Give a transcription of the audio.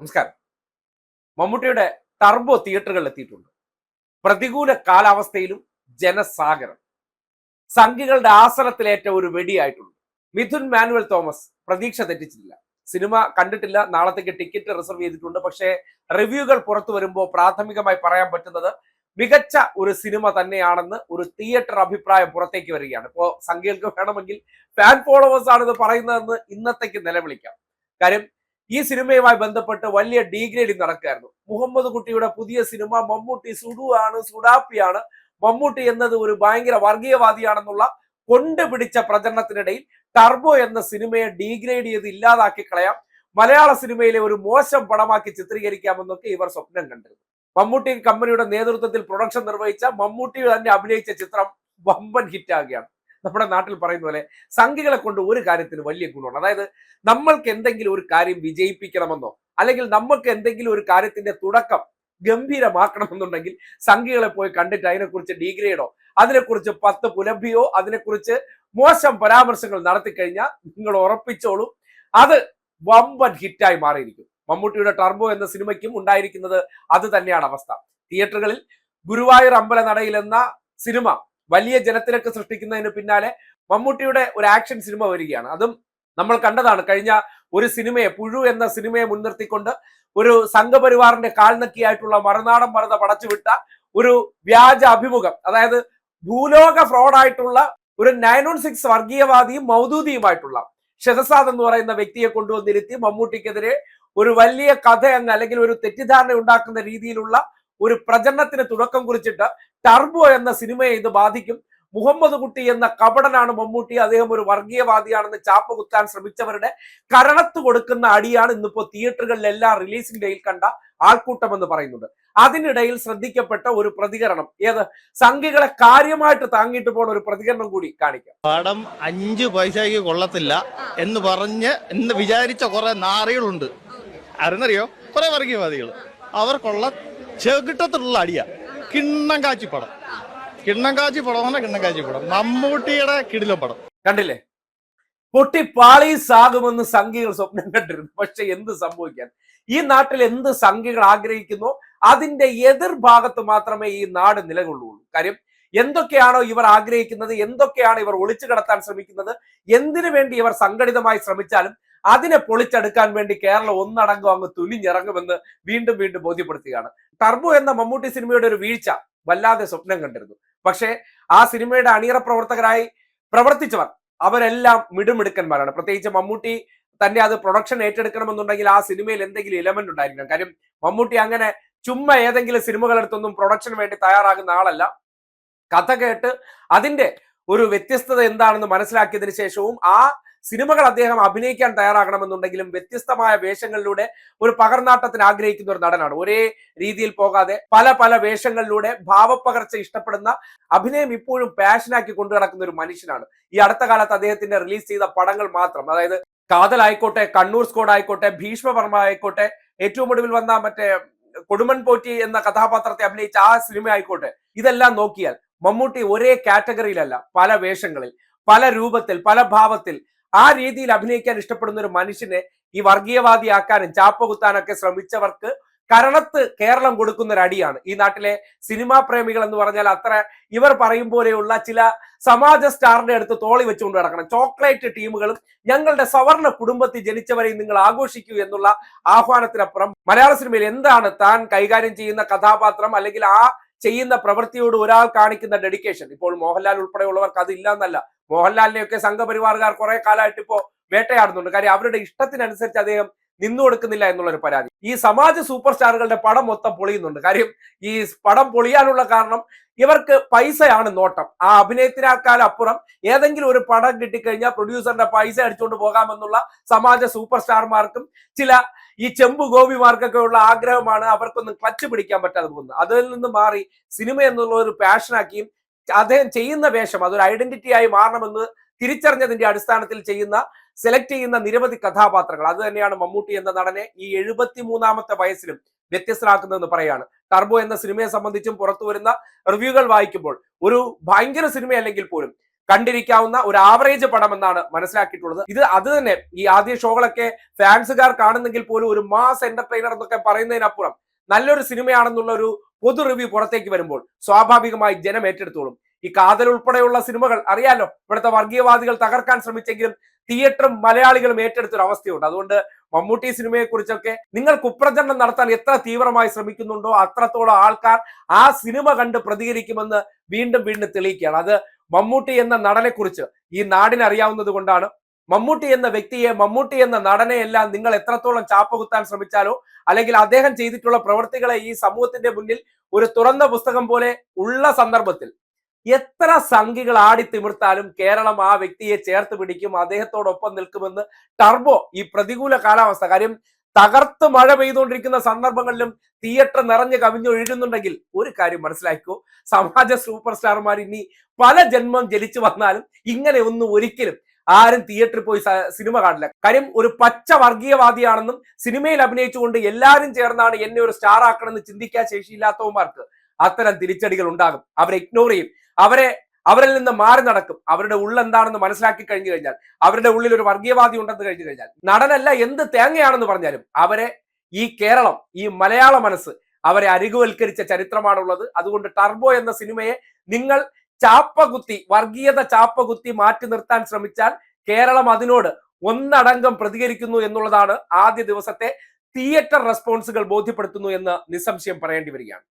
നമസ്കാരം. മമ്മൂട്ടിയുടെ ടർബോ തിയേറ്ററുകളിൽ എത്തിയിട്ടുണ്ട്. പ്രതികൂല കാലാവസ്ഥയിലും ജനസാഗരം സംഘികളുടെ ആസനത്തിലേറ്റ ഒരു വെടിയായിട്ടുണ്ട്. മിഥുൻ മാനുവൽ തോമസ് പ്രതീക്ഷ തെറ്റിച്ചിട്ടില്ല. സിനിമ കണ്ടിട്ടില്ല, നാളത്തേക്ക് ടിക്കറ്റ് റിസർവ് ചെയ്തിട്ടുണ്ട്. പക്ഷേ റിവ്യൂകൾ പുറത്തു വരുമ്പോൾ പ്രാഥമികമായി പറയാൻ പറ്റുന്നത് മികച്ച ഒരു സിനിമ തന്നെയാണെന്ന് ഒരു തിയേറ്റർ അഭിപ്രായം പുറത്തേക്ക് വരികയാണ്. ഇപ്പോൾ സംഘികൾക്ക് വേണമെങ്കിൽ ഫാൻ ഫോളോവേഴ്സ് ആണ് ഇത് പറയുന്നതെന്ന് ഇന്നത്തേക്ക് നിലവിളിക്കാം. കാര്യം ഈ സിനിമയുമായി ബന്ധപ്പെട്ട് വലിയ ഡീഗ്രേഡിംഗ് നടക്കുകയായിരുന്നു. മുഹമ്മദ് കുട്ടിയുടെ പുതിയ സിനിമ മമ്മൂട്ടി സുഡുവാണ്, സുഡാപ്പിയാണ്, മമ്മൂട്ടി എന്നത് ഒരു ഭയങ്കര വർഗീയവാദിയാണെന്നുള്ള കൊണ്ടുപിടിച്ച പ്രചരണത്തിനിടയിൽ ടർബോ എന്ന സിനിമയെ ഡീഗ്രേഡ് ചെയ്ത് ഇല്ലാതാക്കി കളയാം, മലയാള സിനിമയിലെ ഒരു മോശം പടമാക്കി ചിത്രീകരിക്കാമെന്നൊക്കെ ഇവർ സ്വപ്നം കണ്ടിരുന്നു. മമ്മൂട്ടി കമ്പനിയുടെ നേതൃത്വത്തിൽ പ്രൊഡക്ഷൻ നിർവഹിച്ച മമ്മൂട്ടി തന്നെ അഭിനയിച്ച ചിത്രം വമ്പൻ ഹിറ്റാകുകയാണ്. നമ്മുടെ നാട്ടിൽ പറയുന്ന പോലെ സംഘികളെ കൊണ്ട് ഒരു കാര്യത്തിന് വലിയ ഗുണമാണ്. അതായത് നമ്മൾക്ക് എന്തെങ്കിലും ഒരു കാര്യം വിജയിപ്പിക്കണമെന്നോ അല്ലെങ്കിൽ നമുക്ക് എന്തെങ്കിലും ഒരു കാര്യത്തിന്റെ തുടക്കം ഗംഭീരമാക്കണമെന്നുണ്ടെങ്കിൽ സംഘികളെ പോയി കണ്ടിട്ട് അതിനെക്കുറിച്ച് ഡീഗ്രേഡോ അതിനെക്കുറിച്ച് 10 പുലഭിയോ അതിനെക്കുറിച്ച് മോശം പരാമർശങ്ങൾ നടത്തി കഴിഞ്ഞാൽ നിങ്ങൾ ഉറപ്പിച്ചോളൂ, അത് വമ്പൻ ഹിറ്റായി മാറിയിരിക്കും. മമ്മൂട്ടിയുടെ ടർബോ എന്ന സിനിമയ്ക്കും ഉണ്ടായിരിക്കുന്നത് അത് തന്നെയാണ് അവസ്ഥ. തിയേറ്ററുകളിൽ ഗുരുവായൂർ അമ്പല നടയിൽ എന്ന സിനിമ വലിയ ജനത്തിരക്ക് സൃഷ്ടിക്കുന്നതിന് പിന്നാലെ മമ്മൂട്ടിയുടെ ഒരു ആക്ഷൻ സിനിമ വരികയാണ്. അതും നമ്മൾ കണ്ടതാണ്. കഴിഞ്ഞ ഒരു സിനിമയെ, പുഴു എന്ന സിനിമയെ മുൻനിർത്തിക്കൊണ്ട് ഒരു സംഘപരിവാറിന്റെ കാൽനക്കിയായിട്ടുള്ള മറുനാടൻ മറുത പടച്ചുവിട്ട ഒരു വ്യാജ അഭിമുഖം, അതായത് ഭൂലോക ഫ്രോഡായിട്ടുള്ള ഒരു 916 വർഗീയവാദിയും മൗദൂദിയുമായിട്ടുള്ള ഷെഹസാദ് എന്ന് പറയുന്ന വ്യക്തിയെ കൊണ്ടുവന്നിരുത്തി മമ്മൂട്ടിക്കെതിരെ ഒരു വലിയ കഥ അല്ലെങ്കിൽ ഒരു തെറ്റിദ്ധാരണ ഉണ്ടാക്കുന്ന രീതിയിലുള്ള ഒരു പ്രചരണത്തിന് തുടക്കം കുറിച്ചിട്ട് ടർബോ എന്ന സിനിമയെ ഇത് ബാധിക്കും, മുഹമ്മദ് കുട്ടി എന്ന കപടനാണ് മമ്മൂട്ടി, അദ്ദേഹം ഒരു വർഗീയവാദിയാണെന്ന് ചാപ്പ കുത്താൻ ശ്രമിച്ചവരുടെ കരണത്ത് കൊടുക്കുന്ന അടിയാണ് ഇന്നിപ്പോ തിയേറ്ററുകളിലെല്ലാം റിലീസിംഗ് ഡേയിൽ കണ്ട ആൾക്കൂട്ടം എന്ന് പറയുന്നത്. അതിനിടയിൽ ശ്രദ്ധിക്കപ്പെട്ട ഒരു പ്രതികരണം, ഏത് സംഘികളെ കാര്യമായിട്ട് താങ്ങിയിട്ട് പോണ ഒരു പ്രതികരണം കൂടി കാണിക്കാം. പടം 5 പൈസയ്ക്ക് കൊള്ളത്തില്ല എന്ന് വിചാരിച്ച കുറെ നാറികളുണ്ട്. ആരെന്നറിയോ? കുറെ വർഗീയവാദികൾ. അവർക്കുള്ള ചെകിട്ടത്തിലുള്ള അടിയ കിണ്ണം കാച്ചി പടം മമ്മൂട്ടിയുടെ കിടിലം പടം കണ്ടില്ലേ? പൊട്ടി പാളീസാകുമെന്ന് സംഘികൾ സ്വപ്നം കണ്ടിരുന്നു. പക്ഷെ എന്ത് സംഭവിക്കാൻ, ഈ നാട്ടിൽ എന്ത് സംഘികൾ ആഗ്രഹിക്കുന്നു അതിന്റെ എതിർഭാഗത്ത് മാത്രമേ ഈ നാട് നിലകൊള്ളുകയുള്ളൂ. കാര്യം എന്തൊക്കെയാണോ ഇവർ ആഗ്രഹിക്കുന്നത്, എന്തൊക്കെയാണ് ഇവർ ഒളിച്ചു കടത്താൻ ശ്രമിക്കുന്നത്, എന്തിനു വേണ്ടി ഇവർ സംഘടിതമായി ശ്രമിച്ചാലും അതിനെ പൊളിച്ചെടുക്കാൻ വേണ്ടി കേരളം ഒന്നടങ്കം അങ്ങ് തുനിഞ്ഞിറങ്ങുമെന്ന് വീണ്ടും വീണ്ടും ബോധ്യപ്പെടുത്തുകയാണ്. ടർബോ എന്ന മമ്മൂട്ടി സിനിമയുടെ ഒരു വീഴ്ച വല്ലാതെ സ്വപ്നം കണ്ടിരുന്നു. പക്ഷേ ആ സിനിമയുടെ അണിയറ പ്രവർത്തകരായി പ്രവർത്തിച്ചവർ അവരെല്ലാം മിടുമിടുക്കന്മാരാണ്. പ്രത്യേകിച്ച് മമ്മൂട്ടി തന്നെ അത് പ്രൊഡക്ഷൻ ഏറ്റെടുക്കണമെന്നുണ്ടെങ്കിൽ ആ സിനിമയിൽ എന്തെങ്കിലും എലമെന്റ് ഉണ്ടായിരിക്കണം. കാര്യം മമ്മൂട്ടി അങ്ങനെ ചുമ്മാ ഏതെങ്കിലും സിനിമകളെടുത്തൊന്നും പ്രൊഡക്ഷന് വേണ്ടി തയ്യാറാകുന്ന ആളല്ല. കഥ കേട്ട് അതിന്റെ ഒരു വ്യത്യസ്തത എന്താണെന്ന് മനസ്സിലാക്കിയതിനു ശേഷവും ആ സിനിമകൾ അദ്ദേഹം അഭിനയിക്കാൻ തയ്യാറാകണമെന്നുണ്ടെങ്കിലും വ്യത്യസ്തമായ വേഷങ്ങളിലൂടെ ഒരു പകർന്നാട്ടത്തിന് ആഗ്രഹിക്കുന്ന ഒരു നടനാണ്. ഒരേ രീതിയിൽ പോകാതെ പല പല വേഷങ്ങളിലൂടെ ഭാവപ്പകർച്ച ഇഷ്ടപ്പെടുന്ന, അഭിനയം ഇപ്പോഴും പാഷനാക്കി കൊണ്ടു നടക്കുന്ന ഒരു മനുഷ്യനാണ്. ഈ അടുത്ത കാലത്ത് അദ്ദേഹത്തിന്റെ റിലീസ് ചെയ്ത പടങ്ങൾ മാത്രം, അതായത് കാതൽ ആയിക്കോട്ടെ, കണ്ണൂർ സ്ക്വാഡ് ആയിക്കോട്ടെ, ഭീഷ്മപർമ്മ ആയിക്കോട്ടെ, ഏറ്റവും ഒടുവിൽ വന്ന മറ്റേ കൊടുമൺ പോറ്റി എന്ന കഥാപാത്രത്തെ അഭിനയിച്ച ആ സിനിമ ആയിക്കോട്ടെ, ഇതെല്ലാം നോക്കിയാൽ മമ്മൂട്ടി ഒരേ കാറ്റഗറിയിലല്ല, പല വേഷങ്ങളിൽ, പല രൂപത്തിൽ, പല ഭാവത്തിൽ ആ രീതിയിൽ അഭിനയിക്കാൻ ഇഷ്ടപ്പെടുന്ന ഒരു മനുഷ്യനെ ഈ വർഗീയവാദിയാക്കാനും ചാപ്പ കുത്താനൊക്കെ ശ്രമിച്ചവർക്ക് കരണത്ത് കേരളം കൊടുക്കുന്ന ഒരു അടിയാണ്. ഈ നാട്ടിലെ സിനിമാ പ്രേമികൾ എന്ന് പറഞ്ഞാൽ അത്ര ഇവർ പറയും പോലെയുള്ള ചില സമാജ സ്റ്റാറിന്റെ അടുത്ത് തോളി വെച്ചുകൊണ്ട് നടക്കണം. ചോക്ലേറ്റ് ടീമുകളും ഞങ്ങളുടെ സവർണ കുടുംബത്തിൽ ജനിച്ചവരെയും നിങ്ങൾ ആഘോഷിക്കൂ എന്നുള്ള ആഹ്വാനത്തിനപ്പുറം മലയാള സിനിമയിൽ എന്താണ് താൻ കൈകാര്യം ചെയ്യുന്ന കഥാപാത്രം അല്ലെങ്കിൽ ആ ചെയ്യുന്ന പ്രവൃത്തിയോട് ഒരാൾ കാണിക്കുന്ന ഡെഡിക്കേഷൻ. ഇപ്പോൾ മോഹൻലാൽ ഉൾപ്പെടെയുള്ളവർക്ക് അതില്ല എന്നല്ല, മോഹൻലാലിനെയൊക്കെ സംഘപരിവാറുകാർ കുറെ കാലമായിട്ട് ഇപ്പോ വേട്ടയാടുന്നുണ്ട്. കാര്യം അവരുടെ ഇഷ്ടത്തിനനുസരിച്ച് അദ്ദേഹം നിന്നു കൊടുക്കുന്നില്ല എന്നുള്ളൊരു പരാതി. ഈ സമാജ സൂപ്പർ സ്റ്റാറുകളുടെ പടം മൊത്തം പൊളിയുന്നുണ്ട്. കാര്യം ഈ പടം പൊളിയാനുള്ള കാരണം ഇവർക്ക് പൈസയാണ് നോട്ടം. ആ അഭിനയത്തിനേക്കാൾ അപ്പുറം ഏതെങ്കിലും ഒരു പടം കിട്ടിക്കഴിഞ്ഞാൽ പ്രൊഡ്യൂസറിന്റെ പൈസ അടിച്ചുകൊണ്ട് പോകാമെന്നുള്ള സമാജ സൂപ്പർ സ്റ്റാർമാർക്കും ചില ഈ ചെമ്പു ഗോപിമാർക്കൊക്കെ ഉള്ള ആഗ്രഹമാണ് അവർക്കൊന്നും ക്ലച്ച് പിടിക്കാൻ പറ്റാതെ പോകുന്നത്. അതിൽ നിന്ന് മാറി സിനിമ എന്നുള്ള ഒരു പാഷനാക്കിയും അദ്ദേഹം ചെയ്യുന്ന വേഷം അതൊരു ഐഡന്റിറ്റി ആയി മാറണമെന്ന് തിരിച്ചറിഞ്ഞതിന്റെ അടിസ്ഥാനത്തിൽ സെലക്ട് ചെയ്യുന്ന നിരവധി കഥാപാത്രങ്ങൾ, അത് തന്നെയാണ് മമ്മൂട്ടി എന്ന നടനെ ഈ 73ാമത്തെ വയസ്സിലും വ്യത്യസ്തരാക്കുന്നതെന്ന് പറയാണ്. ടർബോ എന്ന സിനിമയെ സംബന്ധിച്ചും പുറത്തു വരുന്ന റിവ്യൂകൾ വായിക്കുമ്പോൾ ഒരു ഭയങ്കര സിനിമയല്ലെങ്കിൽ പോലും കണ്ടിരിക്കാവുന്ന ഒരു ആവറേജ് പടം എന്നാണ് മനസ്സിലാക്കിയിട്ടുള്ളത്. അത് തന്നെ ഈ ആദ്യ ഷോകളൊക്കെ ഫാൻസുകാർ കാണുന്നെങ്കിൽ പോലും ഒരു മാസ് എന്റർടൈനർ എന്നൊക്കെ പറയുന്നതിനപ്പുറം നല്ലൊരു സിനിമയാണെന്നുള്ള ഒരു പൊതു റിവ്യൂ പുറത്തേക്ക് വരുമ്പോൾ സ്വാഭാവികമായി ജനം ഏറ്റെടുത്തോളും. ഈ കാതൽ ഉൾപ്പെടെയുള്ള സിനിമകൾ അറിയാലോ, ഇവിടുത്തെ വർഗീയവാദികൾ തകർക്കാൻ ശ്രമിച്ചെങ്കിലും തിയേറ്ററും മലയാളികളും ഏറ്റെടുത്തൊരു അവസ്ഥയുണ്ട്. അതുകൊണ്ട് മമ്മൂട്ടി സിനിമയെ കുറിച്ചൊക്കെ നിങ്ങൾ കുപ്രചരണം നടത്താൻ എത്ര തീവ്രമായി ശ്രമിക്കുന്നുണ്ടോ അത്രത്തോളം ആൾക്കാർ ആ സിനിമ കണ്ട് പ്രതികരിക്കുമെന്ന് വീണ്ടും വീണ്ടും തെളിയിക്കുകയാണ്. അത് മമ്മൂട്ടി എന്ന നടനെ കുറിച്ച് ഈ നാടിന് അറിയാവുന്നത് കൊണ്ടാണ്. മമ്മൂട്ടി എന്ന വ്യക്തിയെ, മമ്മൂട്ടി എന്ന നടനെ എല്ലാം നിങ്ങൾ എത്രത്തോളം ചാപ്പകുത്താൻ ശ്രമിച്ചാലോ, അല്ലെങ്കിൽ അദ്ദേഹം ചെയ്തിട്ടുള്ള പ്രവൃത്തികളെ ഈ സമൂഹത്തിന്റെ മുന്നിൽ ഒരു തുറന്ന പുസ്തകം പോലെ ഉള്ള സന്ദർഭത്തിൽ എത്ര സംഘികൾ ആടിത്തിമിർത്താലും കേരളം ആ വ്യക്തിയെ ചേർത്ത് പിടിക്കും, അദ്ദേഹത്തോടൊപ്പം നിൽക്കുമെന്ന് ടർബോ ഈ പ്രതികൂല കാലാവസ്ഥ, കാര്യം തകർത്ത് മഴ പെയ്തുകൊണ്ടിരിക്കുന്ന സന്ദർഭങ്ങളിലും തിയേറ്റർ നിറഞ്ഞു കവിഞ്ഞൊഴുകുന്നുണ്ടെങ്കിൽ ഒരു കാര്യം മനസ്സിലാക്കൂ, സമാജ സൂപ്പർ സ്റ്റാർമാർ ഇനി പല ജന്മം ജനിച്ചു വന്നാലും ഇങ്ങനെ ഒന്നും ഒരിക്കലും ആരും തിയേറ്ററിൽ പോയി സിനിമ കാണില്ല. കാര്യം ഒരു പച്ച വർഗീയവാദിയാണെന്നും സിനിമയിൽ അഭിനയിച്ചുകൊണ്ട് എല്ലാവരും ചേർന്നാണ് എന്നെ ഒരു സ്റ്റാർ ആക്കണമെന്ന് ചിന്തിക്കാൻ ശേഷിയില്ലാത്തവന്മാർക്ക് അത്തരം തിരിച്ചടികൾ ഉണ്ടാകും. അവരെ ഇഗ്നോർ ചെയ്യും, അവരിൽ നിന്ന് മാറി നടക്കും. അവരുടെ ഉള്ളെന്താണെന്ന് മനസ്സിലാക്കി കഴിഞ്ഞു കഴിഞ്ഞാൽ, അവരുടെ ഉള്ളിൽ ഒരു വർഗീയവാദി ഉണ്ടെന്ന് കഴിഞ്ഞു കഴിഞ്ഞാൽ, നടനല്ല എന്ത് തേങ്ങയാണെന്ന് പറഞ്ഞാലും അവരെ ഈ കേരളം, ഈ മലയാള മനസ്സ് അവരെ അരികുവൽക്കരിച്ച ചരിത്രമാണുള്ളത്. അതുകൊണ്ട് ടർബോ എന്ന സിനിമയെ നിങ്ങൾ ചാപ്പകുത്തി, വർഗീയത ചാപ്പകുത്തി മാറ്റി നിർത്താൻ ശ്രമിച്ചാൽ കേരളം അതിനോട് ഒന്നടങ്കം പ്രതികരിക്കുന്നു എന്നുള്ളതാണ് ആദ്യ ദിവസത്തെ തിയേറ്റർ റെസ്പോൺസുകൾ ബോധ്യപ്പെടുത്തുന്നു എന്ന് നിസ്സംശയം പറയേണ്ടി വരികയാണ്.